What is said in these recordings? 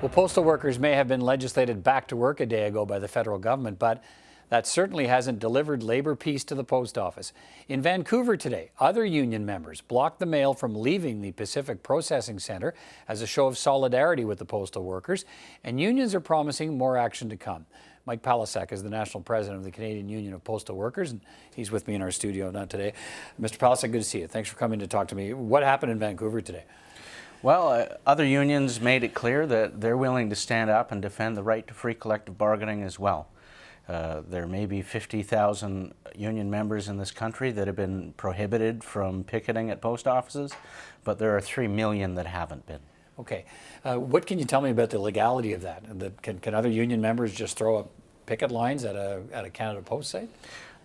Well, postal workers may have been legislated back to work a day ago by the federal government, but that certainly hasn't delivered labor peace to the post office. In Vancouver today, other union members blocked the mail from leaving the Pacific Processing Centre as a show of solidarity with the postal workers, and unions are promising more action to come. Mike Palecek is the national president of the Canadian Union of Postal Workers, and he's with me in our studio now today. Mr. Palecek, good to see you. Thanks for coming to talk to me. What happened in Vancouver today? Well, other unions made it clear that they're willing to stand up and defend the right to free collective bargaining as well. There may be 50,000 union members in this country that have been prohibited from picketing at post offices, but there are 3 million that haven't been. Okay. What can you tell me about the legality of that? Can other union members just throw up picket lines at a Canada Post site?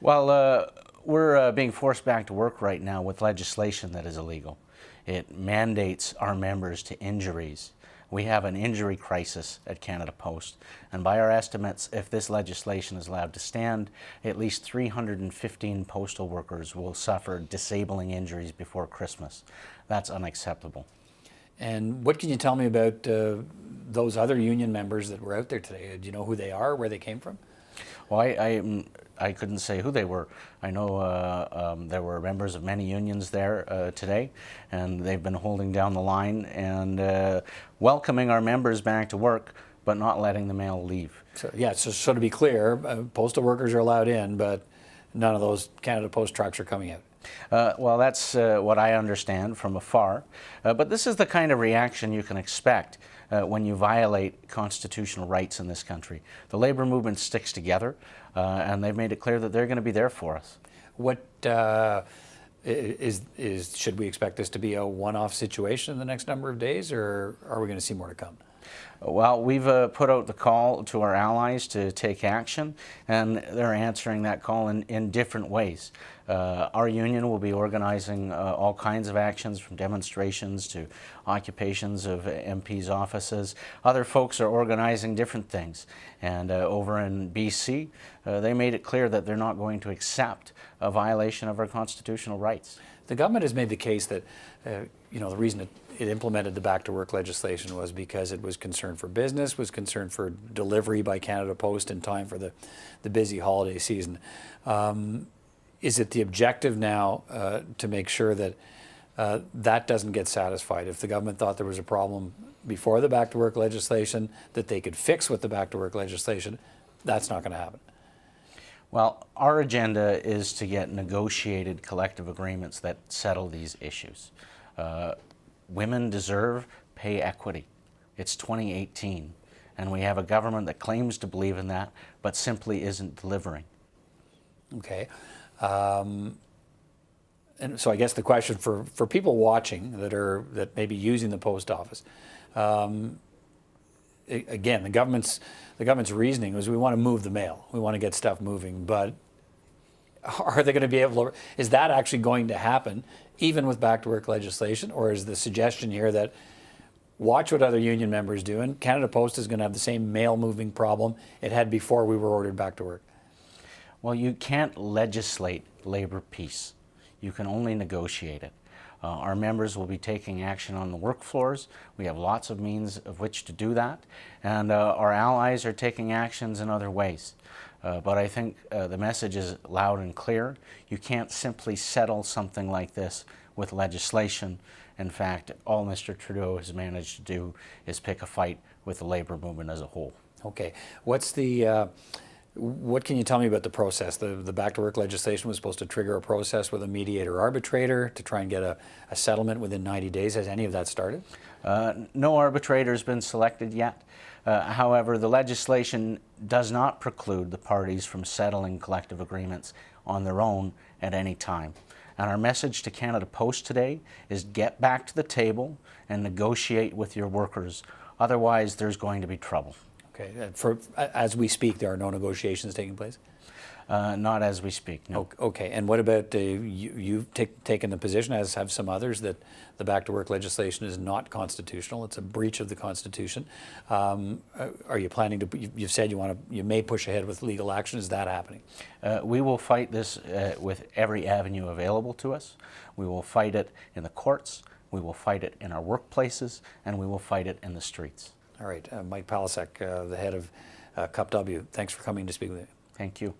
Well, we're being forced back to work right now with legislation that is illegal. It mandates our members to injuries. We have an injury crisis at Canada Post, and by our estimates, if this legislation is allowed to stand, at least 315 postal workers will suffer disabling injuries before Christmas. That's unacceptable. And what can you tell me about those other union members that were out there today? Do you know who they are, where they came from? Well, I couldn't say who they were. I know there were members of many unions there today, and they've been holding down the line and welcoming our members back to work, but not letting the mail leave. So, yeah, so to be clear, postal workers are allowed in, but none of those Canada Post trucks are coming out. Well, that's what I understand from afar. But this is the kind of reaction you can expect when you violate constitutional rights in this country. The labor movement sticks together, and they've made it clear that they're going to be there for us. What should we expect this to be a one-off situation in the next number of days, or are we going to see more to come? Well, we've put out the call to our allies to take action, and they're answering that call in different ways. Our union will be organizing all kinds of actions, from demonstrations to occupations of MPs' offices. Other folks are organizing different things. And over in BC, they made it clear that they're not going to accept a violation of our constitutional rights. The government has made the case that the reason it implemented the back to work legislation was because it was concerned for business, was concerned for delivery by Canada Post in time for the busy holiday season. Is it the objective now to make sure that that doesn't get satisfied? If the government thought there was a problem before the back to work legislation that they could fix with the back to work legislation, that's not going to happen. Well, our agenda is to get negotiated collective agreements that settle these issues. Women deserve pay equity. It's 2018, and we have a government that claims to believe in that, but simply isn't delivering. Okay. And so I guess the question for people watching that may be using the post office, again, the government's reasoning was we want to move the mail, we want to get stuff moving, but are they going to be able to? Is that actually going to happen, even with back to work legislation, or is the suggestion here that watch what other union members do, and Canada Post is going to have the same mail moving problem it had before we were ordered back to work? Well, you can't legislate labor peace. You can only negotiate it. Our members will be taking action on the work floors. We have lots of means of which to do that. And our allies are taking actions in other ways. But I think the message is loud and clear. You can't simply settle something like this with legislation. In fact, all Mr. Trudeau has managed to do is pick a fight with the labor movement as a whole. Okay. What can you tell me about the process? The back to work legislation was supposed to trigger a process with a mediator arbitrator to try and get a settlement within 90 days. Has any of that started? No arbitrator has been selected yet. However, the legislation does not preclude the parties from settling collective agreements on their own at any time. And our message to Canada Post today is get back to the table and negotiate with your workers. Otherwise, there's going to be trouble. Okay. As we speak, there are no negotiations taking place? Not as we speak, no. Okay. And what about you've taken the position, as have some others, that the back to work legislation is not constitutional. It's a breach of the Constitution. Are you planning to? You've said you may push ahead with legal action. Is that happening? We will fight this with every avenue available to us. We will fight it in the courts. We will fight it in our workplaces, and we will fight it in the streets. All right, Mike Palecek, the head of CUPW, thanks for coming to speak with me. Thank you.